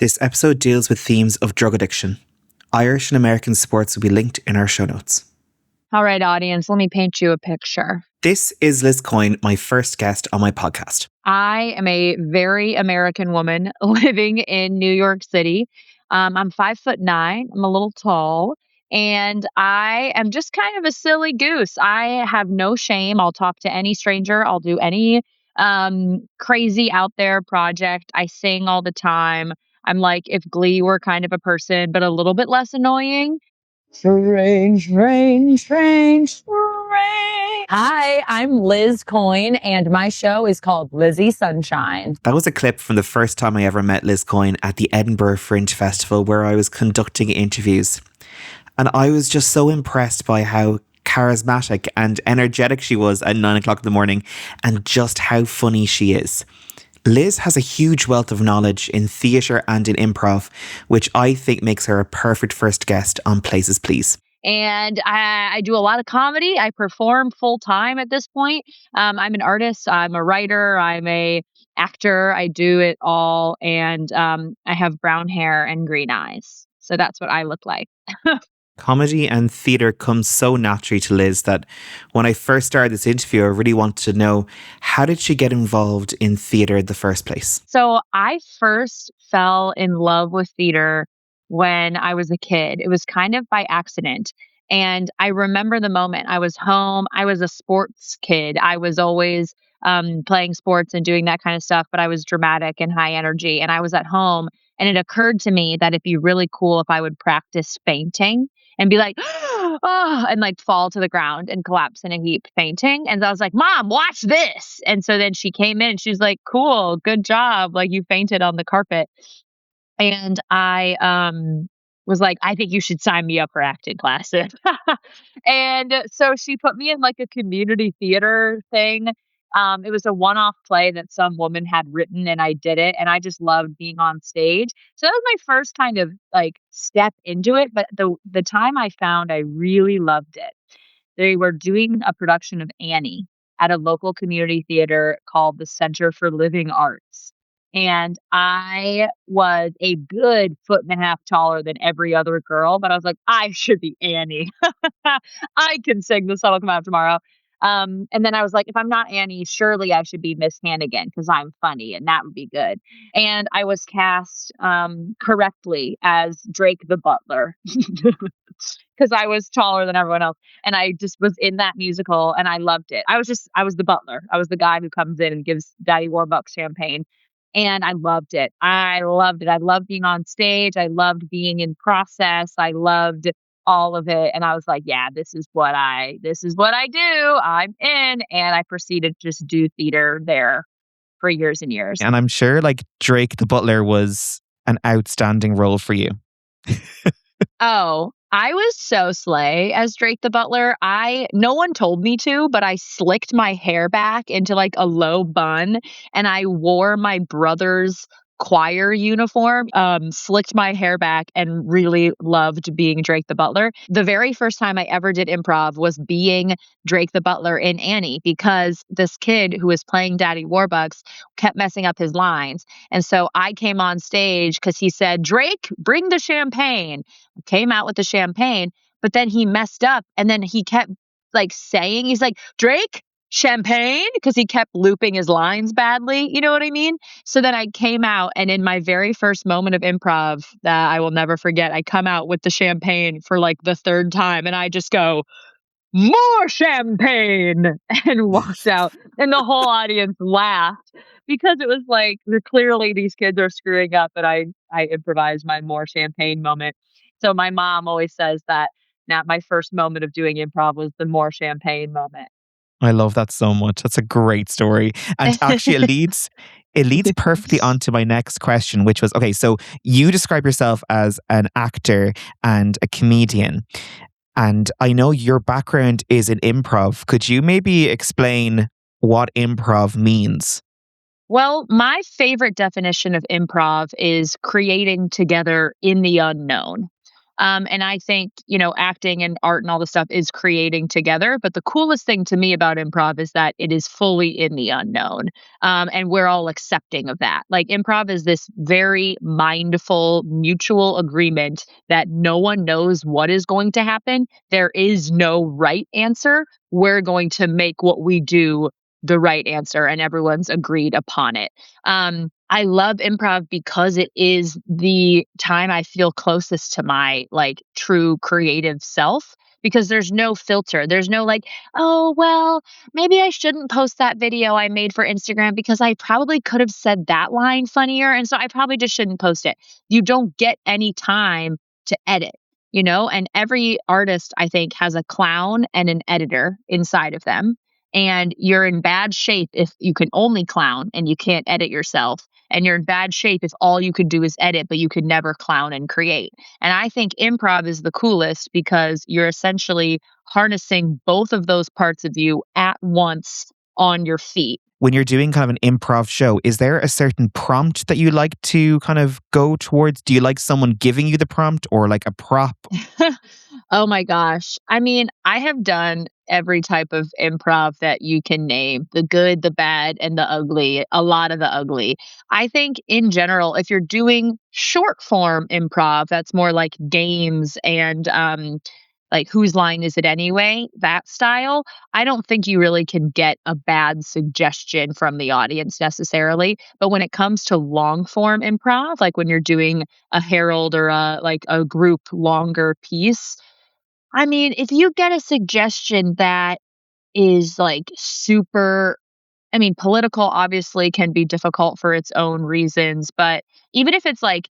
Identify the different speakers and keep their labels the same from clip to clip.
Speaker 1: This episode deals with themes of drug addiction. Irish and American sports will be linked in our show notes.
Speaker 2: All right, audience, let me paint you a picture.
Speaker 1: This is Liz Coyne, my first guest on my podcast.
Speaker 2: I am a very American woman living in New York City. I'm 5'9". I'm a little tall. And I am just kind of a silly goose. I have no shame. I'll talk to any stranger. I'll do any crazy out there project. I sing all the time. I'm like if Glee were kind of a person, but a little bit less annoying. Strange. Hi, I'm Liz Coyne, and my show is called Lizzie Sunshine.
Speaker 1: That was a clip from the first time I ever met Liz Coyne at the Edinburgh Fringe Festival, where I was conducting interviews. And I was just so impressed by how charismatic and energetic she was at 9 o'clock in the morning, and just how funny she is. Liz has a huge wealth of knowledge in theatre and in improv, which I think makes her a perfect first guest on Places Please.
Speaker 2: And I do a lot of comedy. I perform full time at this point. I'm an artist. I'm a writer. I'm a actor. I do it all. And I have brown hair and green eyes. So that's what I look like.
Speaker 1: Comedy and theatre comes so naturally to Liz that when I first started this interview, I really wanted to know, how did she get involved in theatre in the first place?
Speaker 2: So I first fell in love with theatre when I was a kid. It was kind of by accident. And I remember the moment I was home. I was a sports kid. I was always playing sports and doing that kind of stuff, but I was dramatic and high energy. And I was at home. And it occurred to me that it'd be really cool if I would practice fainting and be like, oh, and like fall to the ground and collapse in a heap fainting. And I was like, Mom, watch this. And so then she came in and she was like, cool, good job. Like you fainted on the carpet. And I was like, I think you should sign me up for acting classes. And so she put me in like a community theater thing. It was a one-off play that some woman had written and I did it. And I just loved being on stage. So that was my first kind of like step into it. But the time I found I really loved it. They were doing a production of Annie at a local community theater called the Center for Living Arts. And I was a good foot and a half taller than every other girl, but I was like, I should be Annie. I can sing. The sun will come out tomorrow. And then I was like, if I'm not Annie, surely I should be Miss Hannigan because I'm funny and that would be good. And I was cast correctly as Drake the butler because I was taller than everyone else. And I just was in that musical and I loved it. I was the butler. I was the guy who comes in and gives Daddy Warbucks champagne. And I loved it. I loved it. I loved being on stage. I loved being in process. I loved all of it. And I was like, yeah, this is what I do. I'm in. And I proceeded to just do theater there for years and years.
Speaker 1: And I'm sure like Drake the Butler was an outstanding role for you.
Speaker 2: Oh, I was so slay as Drake the Butler. No one told me to, but I slicked my hair back into like a low bun and I wore my brother's choir uniform, slicked my hair back and really loved being Drake the Butler. The very first time I ever did improv was being Drake the Butler in Annie because this kid who was playing Daddy Warbucks kept messing up his lines. And so I came on stage because he said, Drake, bring the champagne. I came out with the champagne, but then he messed up and then he kept like saying, he's like, Drake, champagne, because he kept looping his lines badly. You know what I mean? So then I came out and in my very first moment of improv that I will never forget, I come out with the champagne for like the third time and I just go, more champagne, and walked out. And the whole audience laughed because it was like, clearly these kids are screwing up. And I improvised my more champagne moment. So my mom always says that now my first moment of doing improv was the more champagne moment.
Speaker 1: I love that so much. That's a great story. And actually it leads perfectly onto my next question, which was, okay, so you describe yourself as an actor and a comedian. And I know your background is in improv. Could you maybe explain what improv means?
Speaker 2: Well, my favorite definition of improv is creating together in the unknown. And I think, acting and art and all the stuff is creating together. But the coolest thing to me about improv is that it is fully in the unknown. And we're all accepting of that. Like improv is this very mindful, mutual agreement that no one knows what is going to happen. There is no right answer. We're going to make what we do the right answer, and everyone's agreed upon it. I love improv because it is the time I feel closest to my like true creative self, because there's no filter. There's no like, oh, well, maybe I shouldn't post that video I made for Instagram because I probably could have said that line funnier. And so I probably just shouldn't post it. You don't get any time to edit. And every artist, I think, has a clown and an editor inside of them. And you're in bad shape if you can only clown and you can't edit yourself. And you're in bad shape if all you could do is edit, but you could never clown and create. And I think improv is the coolest because you're essentially harnessing both of those parts of you at once on your feet.
Speaker 1: When you're doing kind of an improv show, is there a certain prompt that you like to kind of go towards? Do you like someone giving you the prompt or like a prop?
Speaker 2: Oh my gosh. I mean, I have done every type of improv that you can name, the good, the bad, and the ugly, a lot of the ugly. I think in general, if you're doing short form improv, that's more like games and like whose line is it anyway, that style. I don't think you really can get a bad suggestion from the audience necessarily. But when it comes to long form improv, like when you're doing a herald or a group longer piece, I mean, if you get a suggestion that is like super, I mean, political obviously can be difficult for its own reasons, but even if it's like,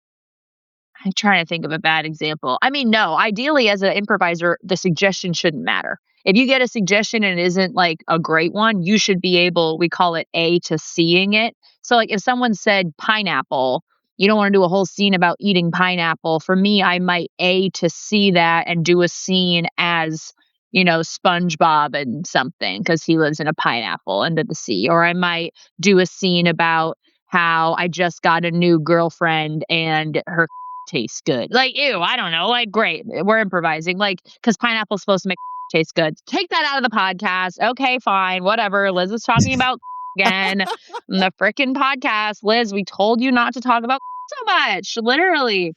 Speaker 2: I'm trying to think of a bad example. I mean, no, ideally as an improviser, the suggestion shouldn't matter. If you get a suggestion and it isn't like a great one, you should be able, we call it A to seeing it. So like if someone said pineapple, you don't want to do a whole scene about eating pineapple. For me, I might A to see that and do a scene as, SpongeBob and something because he lives in a pineapple under the sea. Or I might do a scene about how I just got a new girlfriend and her tastes good. Like, ew, I don't know. Like, great. We're improvising. Like, because pineapple's supposed to make taste good. Take that out of the podcast. Okay, fine. Whatever. Liz is talking about again. The freaking podcast. Liz, we told you not to talk about so much. Literally.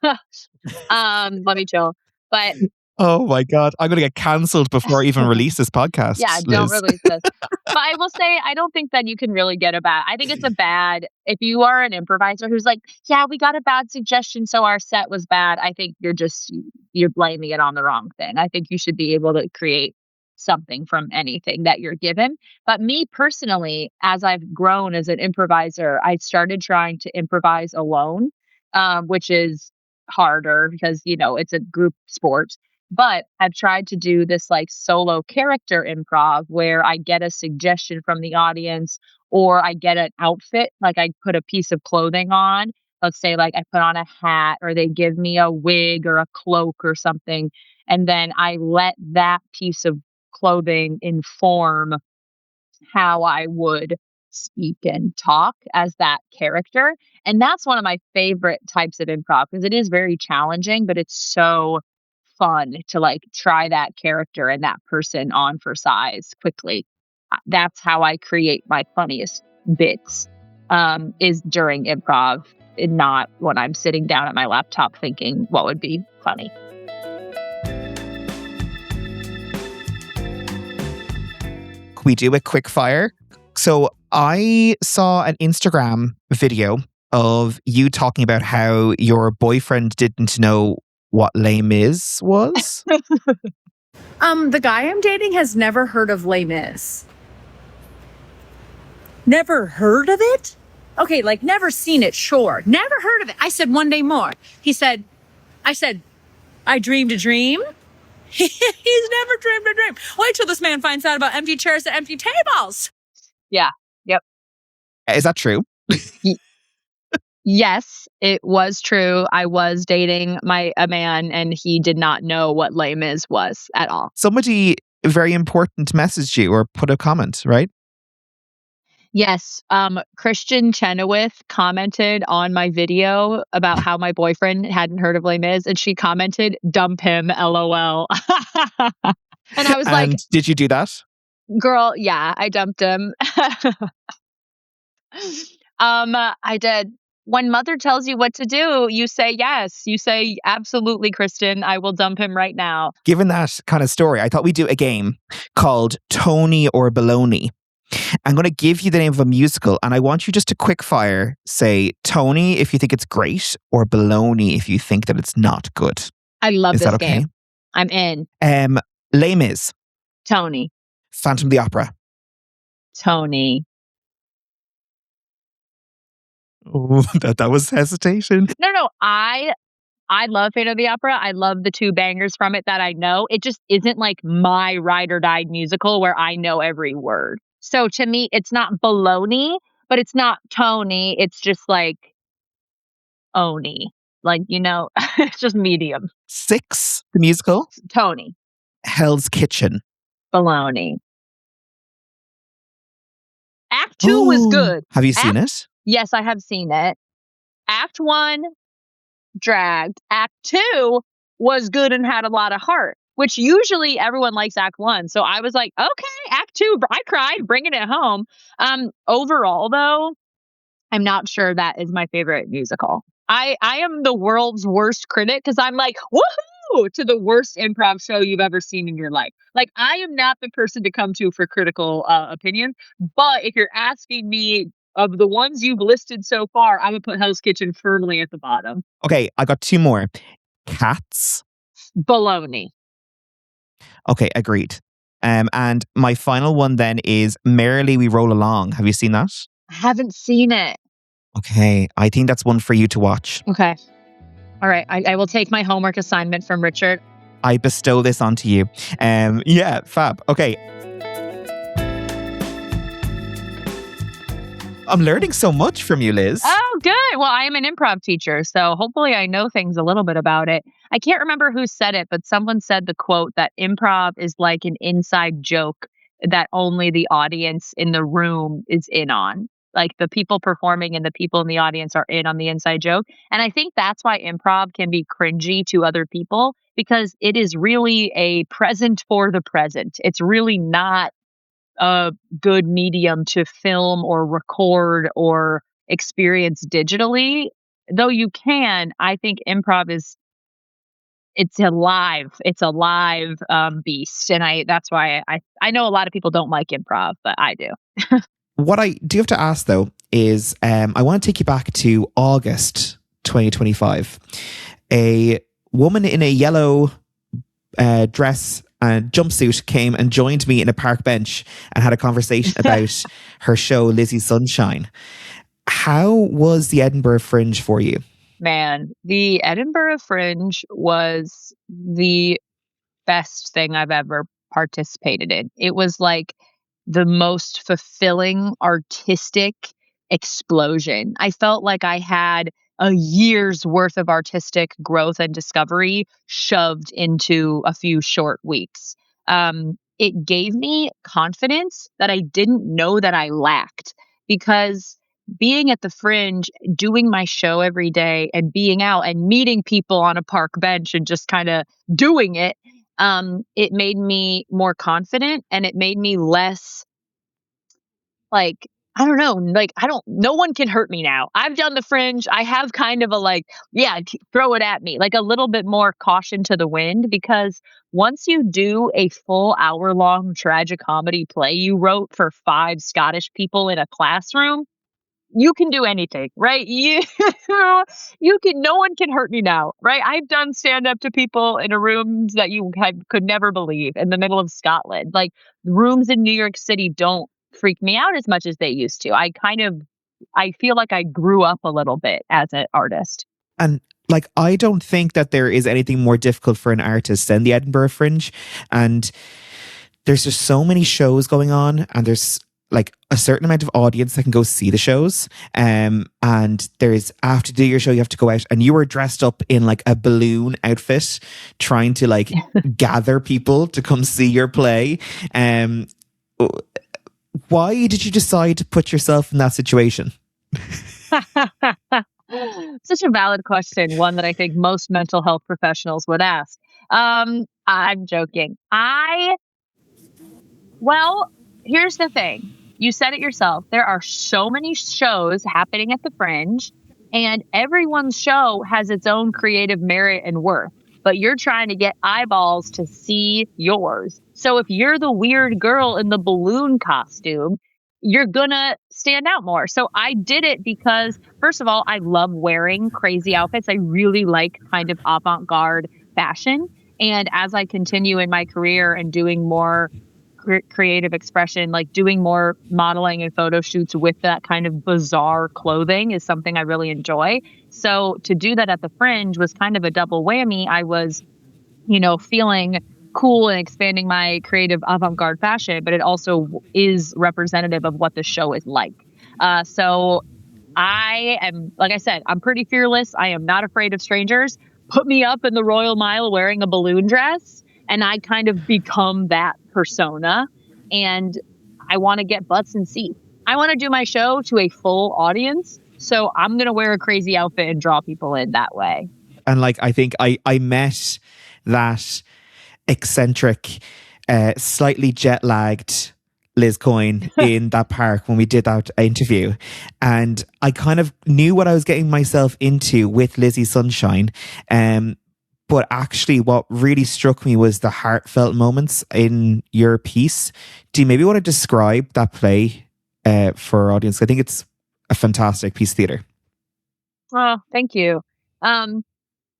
Speaker 2: Let me chill. But
Speaker 1: Oh my God. I'm going to get cancelled before I even release this
Speaker 2: yeah,
Speaker 1: podcast,
Speaker 2: don't
Speaker 1: Liz.
Speaker 2: release this. But I will say, I don't think that you can really get a bad. I think it's a bad, if you are an improviser who's like, yeah, we got a bad suggestion, so our set was bad. I think you're blaming it on the wrong thing. I think you should be able to create something from anything that you're given. But me personally, as I've grown as an improviser, I started trying to improvise alone, which is harder because, it's a group sport. But I've tried to do this like solo character improv where I get a suggestion from the audience or I get an outfit, like I put a piece of clothing on. Let's say like I put on a hat or they give me a wig or a cloak or something. And then I let that piece of clothing inform how I would speak and talk as that character. And that's one of my favorite types of improv because it is very challenging, but it's so fun to like try that character and that person on for size quickly. That's how I create my funniest bits, is during improv and not when I'm sitting down at my laptop thinking what would be funny.
Speaker 1: We do a quick fire. So I saw an Instagram video of you talking about how your boyfriend didn't know what Les Mis was.
Speaker 3: The guy I'm dating has never heard of Les Mis. Never heard of it? Okay, like never seen it, sure. Never heard of it. I said one day more. I said, I dreamed a dream. He's never dreamed a dream. Wait till this man finds out about empty chairs and empty tables.
Speaker 2: Yeah. Yep.
Speaker 1: Is that true?
Speaker 2: Yes, it was true. I was dating a man and he did not know what Les Mis was at all.
Speaker 1: Somebody very important messaged you or put a comment, right?
Speaker 2: Yes. Christian Chenoweth commented on my video about how my boyfriend hadn't heard of Les Mis, and she commented, "Dump him, LOL." And I was like,
Speaker 1: And did you do that?
Speaker 2: girl, yeah, I dumped him. I did. When mother tells you what to do, you say yes. You say, absolutely, Kristen, I will dump him right now.
Speaker 1: Given that kind of story, I thought we'd do a game called Tony or Baloney. I'm going to give you the name of a musical, and I want you just to quick fire say Tony if you think it's great, or Baloney if you think that it's not good.
Speaker 2: I love
Speaker 1: Is
Speaker 2: this
Speaker 1: that okay?
Speaker 2: game. I'm in.
Speaker 1: Les Mis,
Speaker 2: Tony.
Speaker 1: Phantom of the Opera.
Speaker 2: Tony.
Speaker 1: Oh, that was hesitation.
Speaker 2: No. I love Phantom of the Opera. I love the two bangers from it that I know. It just isn't like my ride or die musical where I know every word. So to me, it's not baloney, but it's not Tony. It's just like Oni. Like, it's just medium.
Speaker 1: 6, the musical.
Speaker 2: Tony.
Speaker 1: Hell's Kitchen.
Speaker 2: Baloney. Act 2 was good.
Speaker 1: Have you seen it?
Speaker 2: Yes, I have seen it. Act 1 dragged. Act 2 was good and had a lot of heart, which usually everyone likes Act 1. So I was like, okay, Act 2, I cried, bringing it home. Overall, though, I'm not sure that is my favorite musical. I am the world's worst critic because I'm like, woohoo, to the worst improv show you've ever seen in your life. Like, I am not the person to come to for critical opinions. But if you're asking me, of the ones you've listed so far, I would put Hell's Kitchen firmly at the bottom.
Speaker 1: Okay, I got 2 more. Cats.
Speaker 2: Baloney.
Speaker 1: Okay, agreed. And my final one then is Merrily We Roll Along. Have you seen that?
Speaker 2: I haven't seen it.
Speaker 1: Okay, I think that's one for you to watch.
Speaker 2: Okay. All right. I will take my homework assignment from Richard.
Speaker 1: I bestow this onto you. Yeah, fab. Okay. I'm learning so much from you, Liz.
Speaker 2: Oh, good. Well, I am an improv teacher, so hopefully I know things a little bit about it. I can't remember who said it, but someone said the quote that improv is like an inside joke that only the audience in the room is in on. Like the people performing and the people in the audience are in on the inside joke. And I think that's why improv can be cringy to other people, because it is really a present for the present. It's really not a good medium to film or record or experience digitally. Though you can, I think improv it's a live beast. And that's why I know a lot of people don't like improv, but I do.
Speaker 1: What I do have to ask though is I want to take you back to August 2025. A woman in a yellow dress and jumpsuit came and joined me in a park bench and had a conversation about her show Lizzie Sunshine. How was the Edinburgh Fringe for you?
Speaker 2: Man, the Edinburgh Fringe was the best thing I've ever participated in. It was like the most fulfilling artistic explosion. I felt like I had a year's worth of artistic growth and discovery shoved into a few short weeks. It gave me confidence that I didn't know that I lacked, because being at the Fringe, doing my show every day and being out and meeting people on a park bench and just kind of doing it, it made me more confident, and it made me less like, I don't know, like, no one can hurt me now. I've done the Fringe. I have kind of a like, yeah, throw it at me, like a little bit more caution to the wind, because once you do a full hour-long tragicomedy play you wrote for 5 Scottish people in a classroom, you can do anything, right? You can, no one can hurt me now, right? I've done stand up to people in a rooms that you could never believe in the middle of Scotland. Like, rooms in New York City don't freak me out as much as they used to. I feel like I grew up a little bit as an artist.
Speaker 1: And like, I don't think that there is anything more difficult for an artist than the Edinburgh Fringe. And there's just so many shows going on, and there's like a certain amount of audience that can go see the shows. And there's, after you do your show, you have to go out, and you were dressed up in like a balloon outfit, trying to like gather people to come see your play. Why did you decide to put yourself in that situation?
Speaker 2: Such a valid question, one that I think most mental health professionals would ask. I'm joking. Well, here's the thing. You said it yourself. There are so many shows happening at the Fringe, and everyone's show has its own creative merit and worth. But you're trying to get eyeballs to see yours. So if you're the weird girl in the balloon costume, you're gonna stand out more. So I did it because, first of all, I love wearing crazy outfits. I really like kind of avant-garde fashion. And as I continue in my career and doing more creative expression, like doing more modeling and photo shoots with that kind of bizarre clothing is something I really enjoy. So to do that at the Fringe was kind of a double whammy. I was, feeling cool and expanding my creative avant-garde fashion, but it also is representative of what the show is like. So I am, like I said, I'm pretty fearless. I am not afraid of strangers. Put me up in the Royal Mile wearing a balloon dress, and I kind of become that persona. And I want to get butts in seats. I want to do my show to a full audience. So I'm going to wear a crazy outfit and draw people in that way.
Speaker 1: And like, I think I met that eccentric, slightly jet lagged Liz Coyne in that park when we did that interview. And I kind of knew what I was getting myself into with Lizzie Sunshine. But actually what really struck me was the heartfelt moments in your piece. Do you maybe want to describe that play for our audience? I think it's a fantastic piece of theatre.
Speaker 2: Oh, thank you.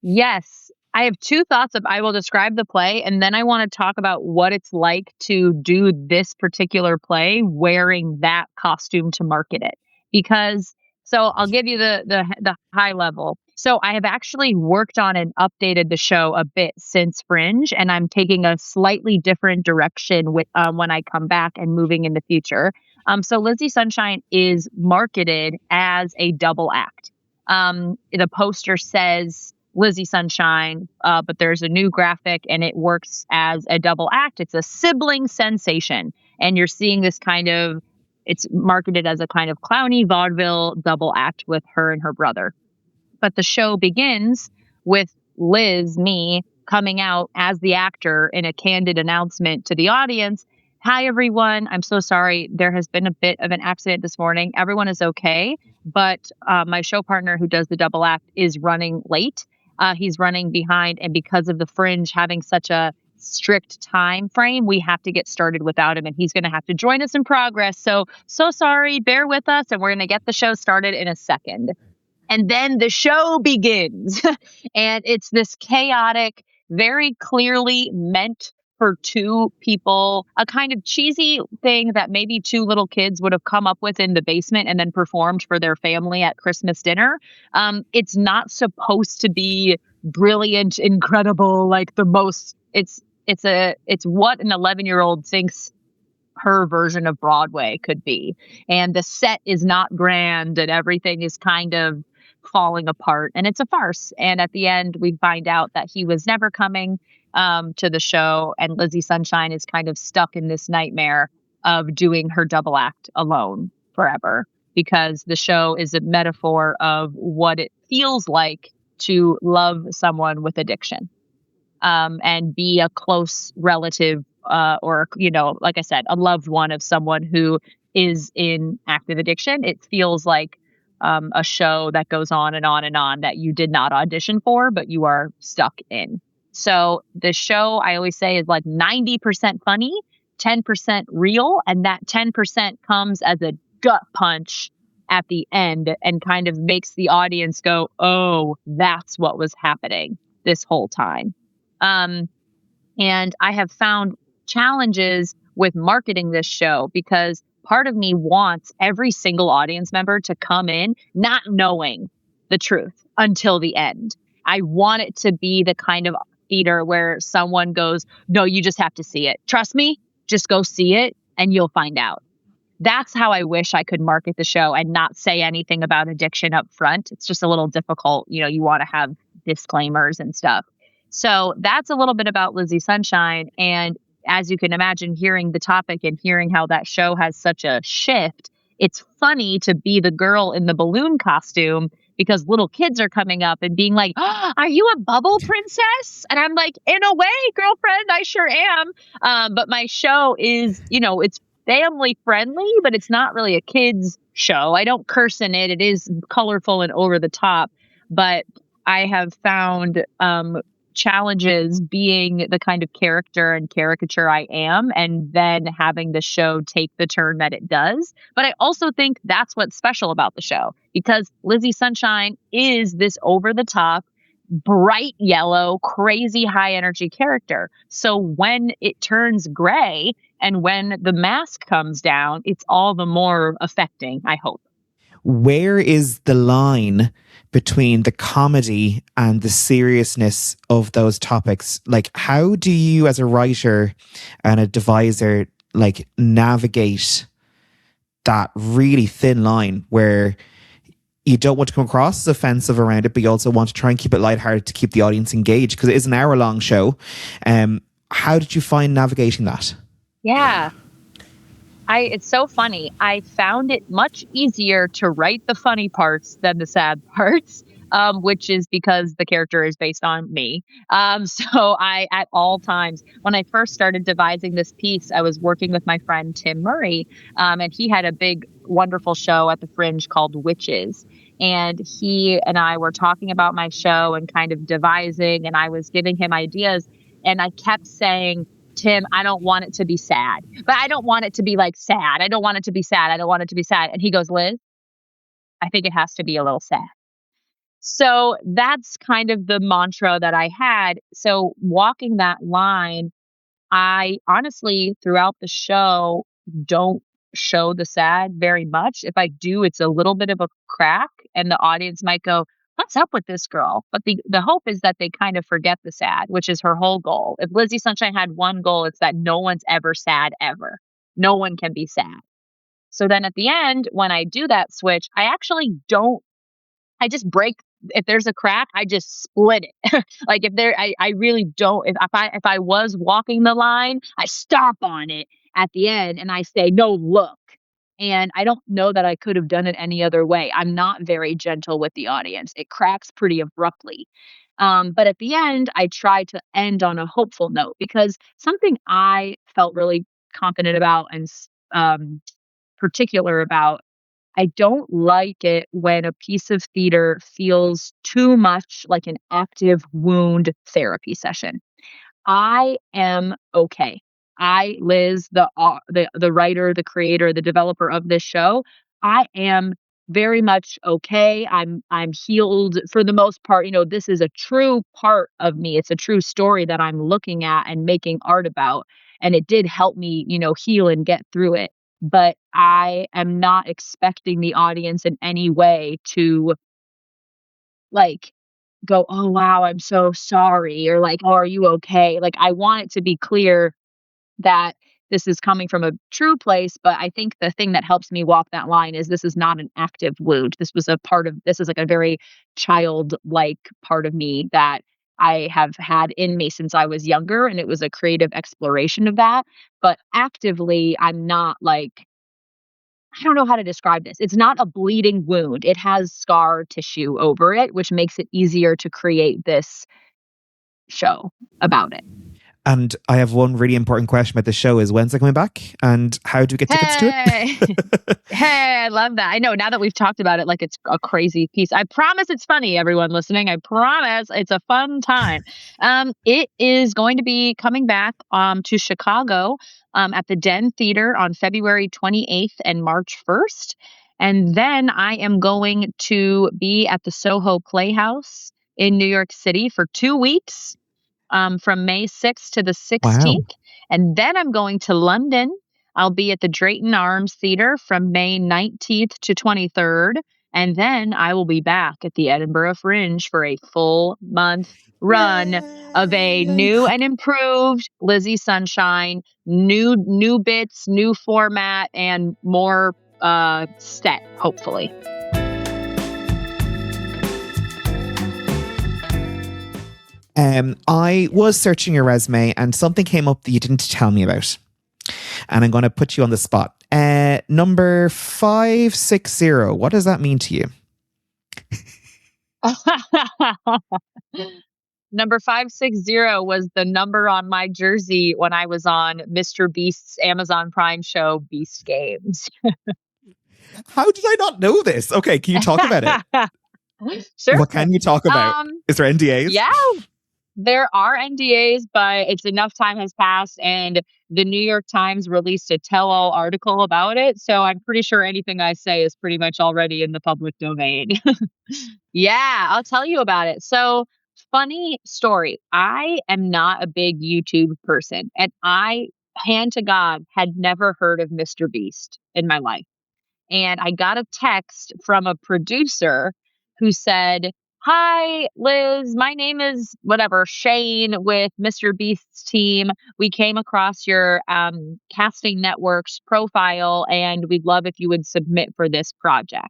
Speaker 2: Yes, I have two thoughts of I will describe the play, and then I want to talk about what it's like to do this particular play wearing that costume to market it. Because so I'll give you the high level. So I have actually worked on and updated the show a bit since Fringe, and I'm taking a slightly different direction with when I come back and moving in the future. So Lizzie Sunshine is marketed as a double act. The poster says Lizzie Sunshine, but there's a new graphic and it works as a double act. It's a sibling sensation. And you're seeing this it's marketed as a kind of clowny vaudeville double act with her and her brother. But the show begins with Liz, me, coming out as the actor in a candid announcement to the audience. Hi, everyone. I'm so sorry. There has been a bit of an accident this morning. Everyone is okay. But my show partner who does the double act is running late. He's running behind. And because of the Fringe having such a strict time frame, we have to get started without him. And he's going to have to join us in progress. So sorry. Bear with us. And we're going to get the show started in a second. And then the show begins. And it's this chaotic, very clearly meant for two people, a kind of cheesy thing that maybe two little kids would have come up with in the basement and then performed for their family at Christmas dinner. It's not supposed to be brilliant, incredible, like the most. It's what an 11-year-old thinks her version of Broadway could be. And the set is not grand and everything is kind of falling apart and it's a farce. And at the end, we find out that he was never coming to the show. And Lizzie Sunshine is kind of stuck in this nightmare of doing her double act alone forever, because the show is a metaphor of what it feels like to love someone with addiction and be a close relative or, like I said, a loved one of someone who is in active addiction. It feels like a show that goes on and on and on that you did not audition for, but you are stuck in. So the show, I always say, is like 90% funny, 10% real, and that 10% comes as a gut punch at the end and kind of makes the audience go, oh, that's what was happening this whole time. And I have found challenges with marketing this show because part of me wants every single audience member to come in not knowing the truth until the end. I want it to be the kind of theater where someone goes, no, you just have to see it. Trust me, just go see it and you'll find out. That's how I wish I could market the show and not say anything about addiction up front. It's just a little difficult. You want to have disclaimers and stuff. So that's a little bit about Lizzie Sunshine. And as you can imagine, hearing the topic and hearing how that show has such a shift, it's funny to be the girl in the balloon costume because little kids are coming up and being like, oh, are you a bubble princess? And I'm like, in a way, girlfriend, I sure am. But my show is, it's family friendly, but it's not really a kid's show. I don't curse in it. It is colorful and over the top, but I have found challenges being the kind of character and caricature I am, and then having the show take the turn that it does. But I also think that's what's special about the show, because Lizzie Sunshine is this over the top, bright yellow, crazy high energy character. So when it turns gray and when the mask comes down, it's all the more affecting, I hope.
Speaker 1: Where is the line between the comedy and the seriousness of those topics? Like, how do you, as a writer and a deviser, like, navigate that really thin line where you don't want to come across as offensive around it, but you also want to try and keep it lighthearted to keep the audience engaged, because it is an hour-long show. How did you find navigating that?
Speaker 2: Yeah. It's so funny. I found it much easier to write the funny parts than the sad parts, which is because the character is based on me. So I, at all times, when I first started devising this piece, I was working with my friend Tim Mhuire, and he had a big, wonderful show at the Fringe called Witches. And he and I were talking about my show and kind of devising, and I was giving him ideas, and I kept saying, Tim, I don't want it to be sad, but I don't want it to be like sad. I don't want it to be sad. I don't want it to be sad. And he goes, Liz, I think it has to be a little sad. So that's kind of the mantra that I had. So walking that line, I honestly, throughout the show, don't show the sad very much. If I do, it's a little bit of a crack, and the audience might go, what's up with this girl? But the hope is that they kind of forget the sad, which is her whole goal. If Lizzie Sunshine had one goal, it's that no one's ever sad ever. No one can be sad. So then at the end, when I do that switch, I actually don't, I just break. If there's a crack, I just split it. Like if there, I really don't. If I was walking the line, I stop on it at the end and I say, no, look. And I don't know that I could have done it any other way. I'm not very gentle with the audience. It cracks pretty abruptly. But at the end, I try to end on a hopeful note, because something I felt really confident about and particular about, I don't like it when a piece of theater feels too much like an active wound therapy session. I am okay. Liz, the writer, the creator, the developer of this show, I am very much okay. I'm healed for the most part. This is a true part of me. It's a true story that I'm looking at and making art about. And it did help me, heal and get through it. But I am not expecting the audience in any way to, like, go, oh, wow, I'm so sorry. Or like, oh, are you okay? Like, I want it to be clear that this is coming from a true place. But I think the thing that helps me walk that line is this is not an active wound. This is like a very childlike part of me that I have had in me since I was younger. And it was a creative exploration of that. But actively, I'm not like, I don't know how to describe this. It's not a bleeding wound. It has scar tissue over it, which makes it easier to create this show about it.
Speaker 1: And I have one really important question about the show is, when's it coming back? And how do we get tickets to it?
Speaker 2: Hey, I love that. I know, now that we've talked about it like it's a crazy piece. I promise it's funny, everyone listening. I promise it's a fun time. It is going to be coming back to Chicago at the Den Theater on February 28th and March 1st. And then I am going to be at the Soho Playhouse in New York City for 2 weeks. From May 6th to the 16th. Wow. And then I'm going to London. I'll be at the Drayton Arms Theatre from May 19th to 23rd. And then I will be back at the Edinburgh Fringe for a full month run of a new and improved Lizzie Sunshine, new bits, new format, and more set, hopefully.
Speaker 1: I was searching your resume and something came up that you didn't tell me about. And I'm going to put you on the spot. Number 560. What does that mean to you?
Speaker 2: Number 560 was the number on my jersey when I was on Mr. Beast's Amazon Prime show, Beast Games.
Speaker 1: How did I not know this? Okay, can you talk about it?
Speaker 2: Sure.
Speaker 1: What can you talk about? Is there NDAs?
Speaker 2: Yeah, there are NDAs, but it's enough time has passed, and the New York Times released a tell-all article about it. So I'm pretty sure anything I say is pretty much already in the public domain. Yeah, I'll tell you about it. So, funny story. I am not a big YouTube person, and I, hand to God, had never heard of Mr. Beast in my life. And I got a text from a producer who said, "Hi, Liz. My name is whatever, Shane with Mr. Beast's team. We came across your casting network's profile, and we'd love if you would submit for this project."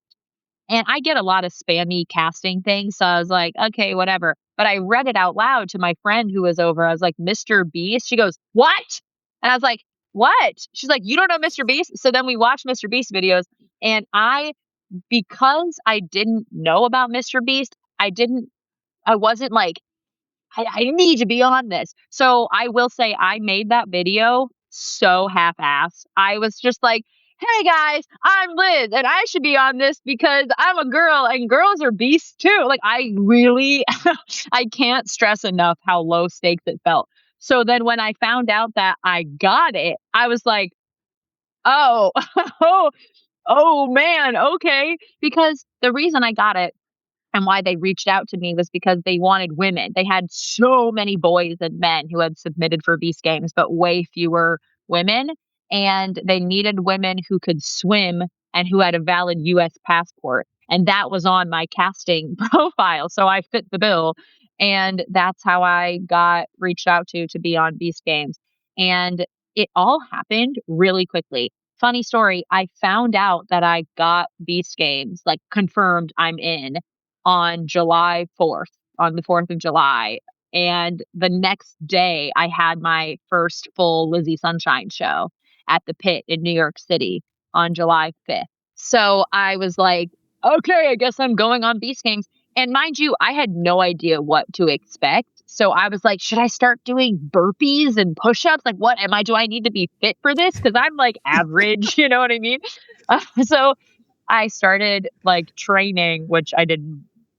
Speaker 2: And I get a lot of spammy casting things. So I was like, okay, whatever. But I read it out loud to my friend who was over. I was like, Mr. Beast? She goes, what? And I was like, what? She's like, you don't know Mr. Beast? So then we watched Mr. Beast videos. And because I didn't know about Mr. Beast, I wasn't like, I need to be on this. So I will say I made that video so half-assed. I was just like, hey guys, I'm Liz and I should be on this because I'm a girl and girls are beasts too. Like I really, I can't stress enough how low stakes it felt. So then when I found out that I got it, I was like, oh, oh man, okay. Because the reason I got it and why they reached out to me was because they wanted women. They had so many boys and men who had submitted for Beast Games, but way fewer women. And they needed women who could swim and who had a valid US passport. And that was on my casting profile. So I fit the bill. And that's how I got reached out to be on Beast Games. And it all happened really quickly. Funny story, I found out that I got Beast Games, like confirmed I'm in, on July 4th, on the 4th of July. And the next day, I had my first full Lizzie Sunshine show at the Pit in New York City on July 5th. So I was like, okay, I guess I'm going on Beast Games. And mind you, I had no idea what to expect. So I was like, should I start doing burpees and push-ups? Like, what am I? Do I need to be fit for this? Because I'm like average, you know what I mean? So I started like training, which I did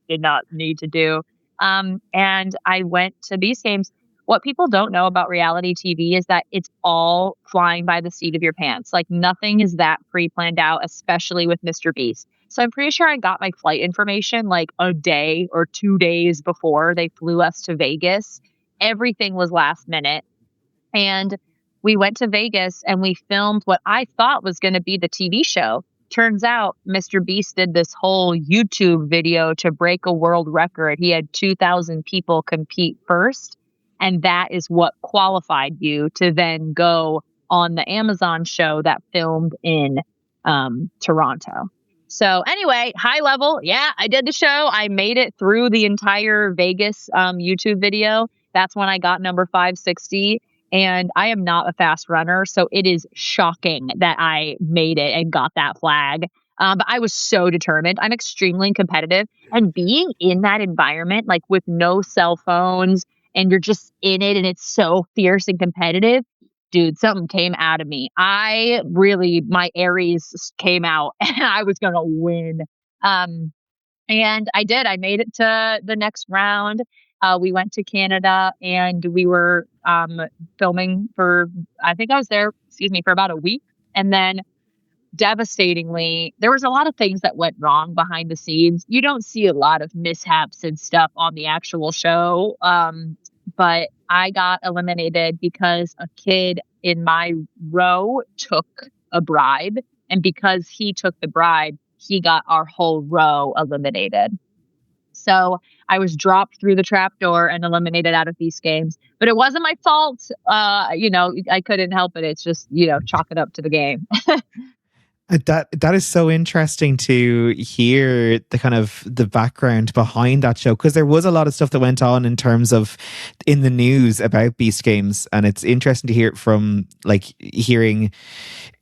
Speaker 2: not need to do. And I went to Beast Games. What people don't know about reality TV is that it's all flying by the seat of your pants. Like nothing is that pre-planned out, especially with Mr. Beast. So I'm pretty sure I got my flight information like a day or 2 days before they flew us to Vegas. Everything was last minute. And we went to Vegas and we filmed what I thought was going to be the TV show. Turns out Mr. Beast did this whole YouTube video to break a world record. He had 2,000 people compete first. And that is what qualified you to then go on the Amazon show that filmed in Toronto. So anyway, high level. Yeah, I did the show. I made it through the entire Vegas YouTube video. That's when I got number 560. And I am not a fast runner, so it is shocking that I made it and got that flag. But I was so determined. I'm extremely competitive. And being in that environment, like with no cell phones, and you're just in it, and it's so fierce and competitive, dude, something came out of me. My Aries came out, and I was going to win. And I did. I made it to the next round. We went to Canada and we were filming for, I think I was there, for about a week. And then devastatingly, there was a lot of things that went wrong behind the scenes. You don't see a lot of mishaps and stuff on the actual show. But I got eliminated because a kid in my row took a bribe. And because he took the bribe, he got our whole row eliminated. So I was dropped through the trapdoor and eliminated out of these games. But it wasn't my fault. I couldn't help it. It's just, chalk it up to the game.
Speaker 1: That is so interesting to hear the kind of the background behind that show, because there was a lot of stuff that went on in terms of in the news about Beast Games, and it's interesting to hear it from like hearing.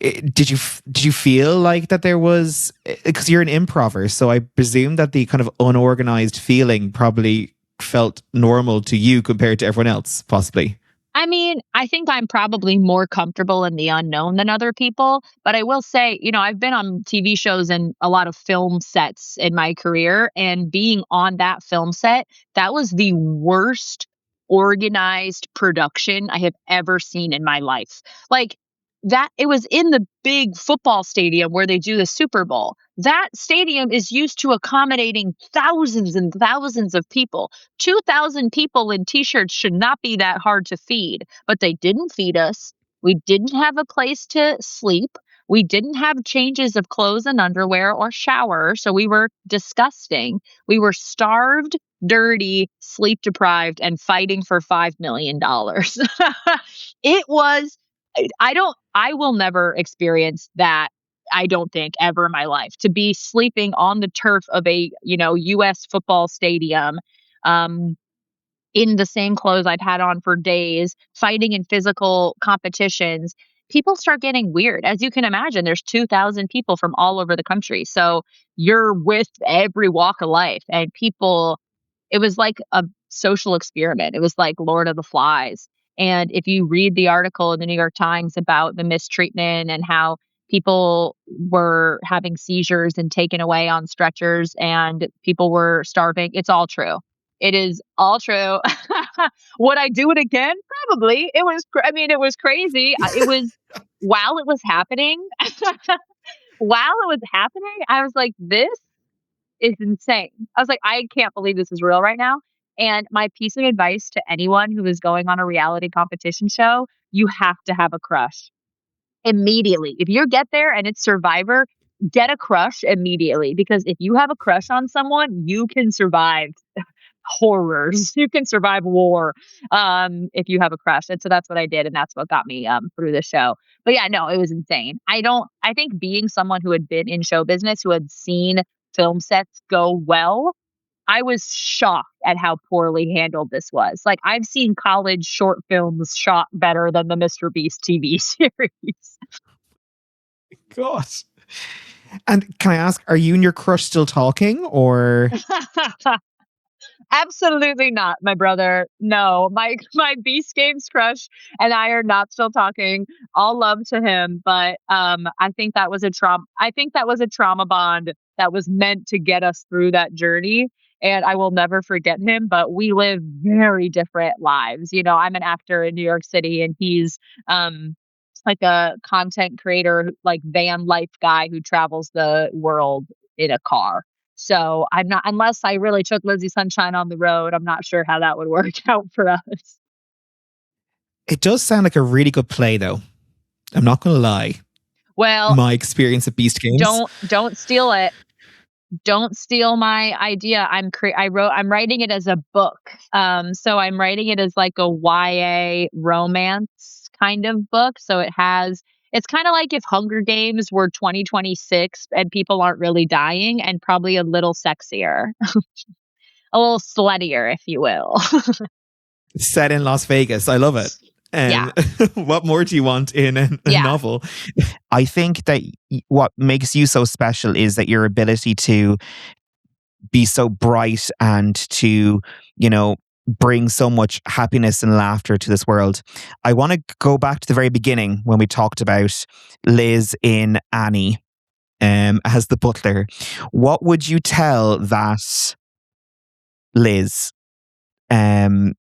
Speaker 1: Did you feel like that there was, because you're an improver, so I presume that the kind of unorganized feeling probably felt normal to you compared to everyone else, possibly.
Speaker 2: I mean, I think I'm probably more comfortable in the unknown than other people, but I will say, I've been on TV shows and a lot of film sets in my career, and being on that film set, that was the worst organized production I have ever seen in my life. Like that, it was in the big football stadium where they do the Super Bowl. That stadium is used to accommodating thousands and thousands of people. 2,000 people in t-shirts should not be that hard to feed, but they didn't feed us. We didn't have a place to sleep. We didn't have changes of clothes and underwear or shower, so we were disgusting. We were starved, dirty, sleep deprived, and fighting for $5 million. It was, I will never experience that. I don't think ever in my life, to be sleeping on the turf of a, US football stadium, um, in the same clothes I'd had on for days, fighting in physical competitions. People start getting weird. As you can imagine, there's 2,000 people from all over the country. So you're with every walk of life, and people, it was like a social experiment. It was like Lord of the Flies. And if you read the article in the New York Times about the mistreatment and how people were having seizures and taken away on stretchers and people were starving, it's all true. It is all true. Would I do it again? Probably. I mean, it was crazy. It was, while it was happening, while it was happening, I was like, this is insane. I was like, I can't believe this is real right now. And my piece of advice to anyone who is going on a reality competition show, you have to have a crush immediately. If you get there and it's Survivor, get a crush immediately, because if you have a crush on someone, you can survive horrors. You can survive war, if you have a crush. And so that's what I did, and that's what got me through the show. But yeah, no, it was insane. I think being someone who had been in show business, who had seen film sets go well, I was shocked at how poorly handled this was. Like, I've seen college short films shot better than the Mr. Beast TV series.
Speaker 1: God. And can I ask, are you and your crush still talking, or?
Speaker 2: Absolutely not, my brother. No, my Beast Games crush and I are not still talking. All love to him, but I think that was a trauma. I think that was a trauma bond that was meant to get us through that journey. And I will never forget him. But we live very different lives. I'm an actor in New York City, and he's like a content creator, like van life guy who travels the world in a car. So I'm not, unless I really took Lizzie Sunshine on the road, I'm not sure how that would work out for us.
Speaker 1: It does sound like a really good play, though. I'm not going to lie.
Speaker 2: Well,
Speaker 1: My experience at Beast Games.
Speaker 2: Don't steal it. Don't steal my idea. I'm writing it as a book. So I'm writing it as like a YA romance kind of book. So it's kind of like if Hunger Games were 2026 and people aren't really dying, and probably a little sexier, a little sluttier, if you will.
Speaker 1: Set in Las Vegas. I love it.
Speaker 2: Yeah.
Speaker 1: What more do you want in a
Speaker 2: Yeah.
Speaker 1: novel? I think that what makes you so special is that your ability to be so bright and to, bring so much happiness and laughter to this world. I want to go back to the very beginning when we talked about Liz in Annie, as the butler. What would you tell that Liz, now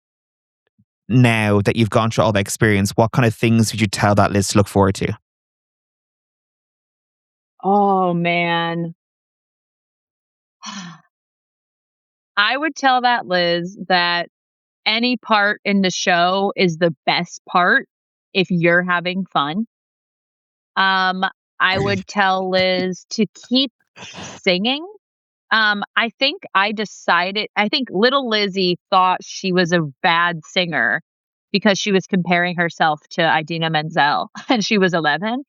Speaker 1: that you've gone through all that experience? What kind of things would you tell that Liz to look forward to?
Speaker 2: Oh man. I would tell that Liz that any part in the show is the best part if you're having fun. Um, I would tell Liz to keep singing. I think little Lizzie thought she was a bad singer because she was comparing herself to Idina Menzel and she was 11.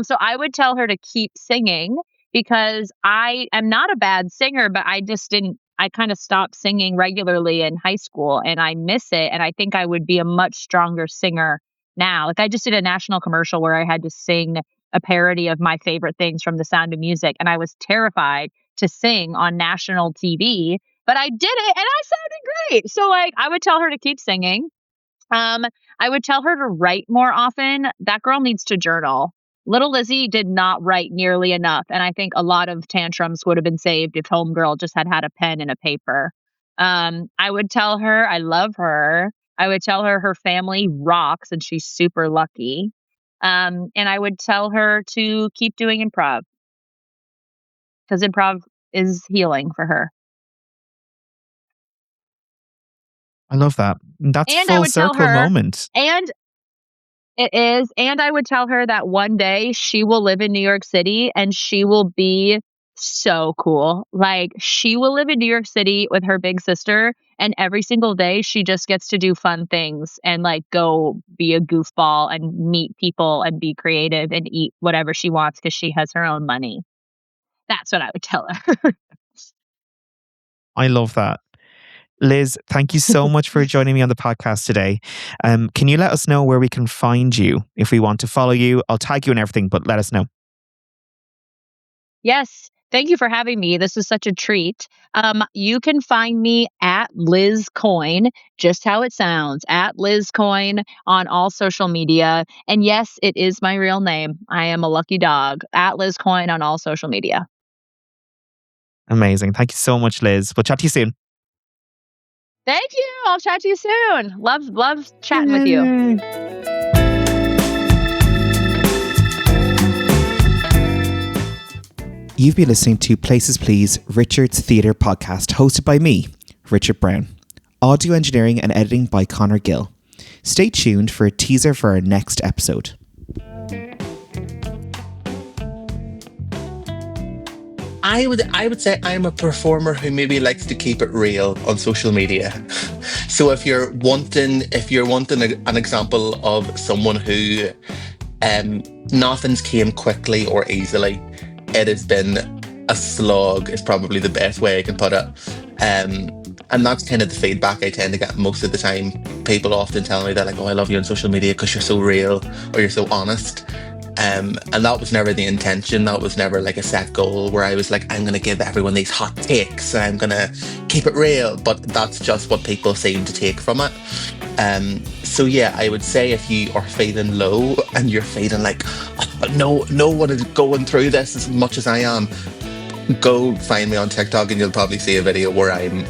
Speaker 2: So I would tell her to keep singing because I am not a bad singer, but I just didn't. I kind of stopped singing regularly in high school, and I miss it. And I think I would be a much stronger singer now. Like I just did a national commercial where I had to sing a parody of my favorite things from The Sound of Music, and I was terrified to sing on national TV, but I did it and I sounded great. So like I would tell her to keep singing. Um, I would tell her to write more often. That girl needs to journal. Little Lizzie did not write nearly enough, and I think a lot of tantrums would have been saved if Homegirl just had a pen and a paper. I would tell her I love her. I would tell her her family rocks and she's super lucky. And I would tell her to keep doing improv because improv is healing for her.
Speaker 1: I love that. That's
Speaker 2: And I
Speaker 1: full
Speaker 2: would tell
Speaker 1: circle
Speaker 2: her,
Speaker 1: moment.
Speaker 2: and it is, and I would tell her that one day she will live in New York City and she will be so cool. Like she will live in New York City with her big sister, and every single day she just gets to do fun things and like go be a goofball and meet people and be creative and eat whatever she wants because she has her own money. That's what I would tell her.
Speaker 1: I love that. Liz, thank you so much for joining me on the podcast today. Can you let us know where we can find you if we want to follow you? I'll tag you and everything, but let us know.
Speaker 2: Yes. Thank you for having me. This was such a treat. You can find me at Liz Coin, just how it sounds, at Liz Coin on all social media. And yes, it is my real name. I am a lucky dog. At Liz Coin on all social media.
Speaker 1: Amazing. Thank you so much, Liz. We'll chat to you soon.
Speaker 2: Thank you. I'll chat to you soon. Love chatting with you.
Speaker 1: You've been listening to Places Please, Richard's Theatre podcast, hosted by me, Richard Brown. Audio engineering and editing by Connor Gill. Stay tuned for a teaser for our next episode.
Speaker 4: I would say I'm a performer who maybe likes to keep it real on social media. So if you're wanting an example of someone who nothing's came quickly or easily, it has been a slog is probably the best way I can put it. And that's kind of the feedback I tend to get most of the time. People often tell me that like, oh, I love you on social media because you're so real or you're so honest. And that was never the intention. That was never like a set goal where I was like, I'm going to give everyone these hot takes and I'm going to keep it real. But that's just what people seem to take from it. So yeah, I would say if you are feeling low and you're feeling like, oh, no one is going through this as much as I am, go find me on TikTok and you'll probably see a video where I'm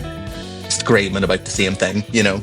Speaker 4: screaming about the same thing, you know.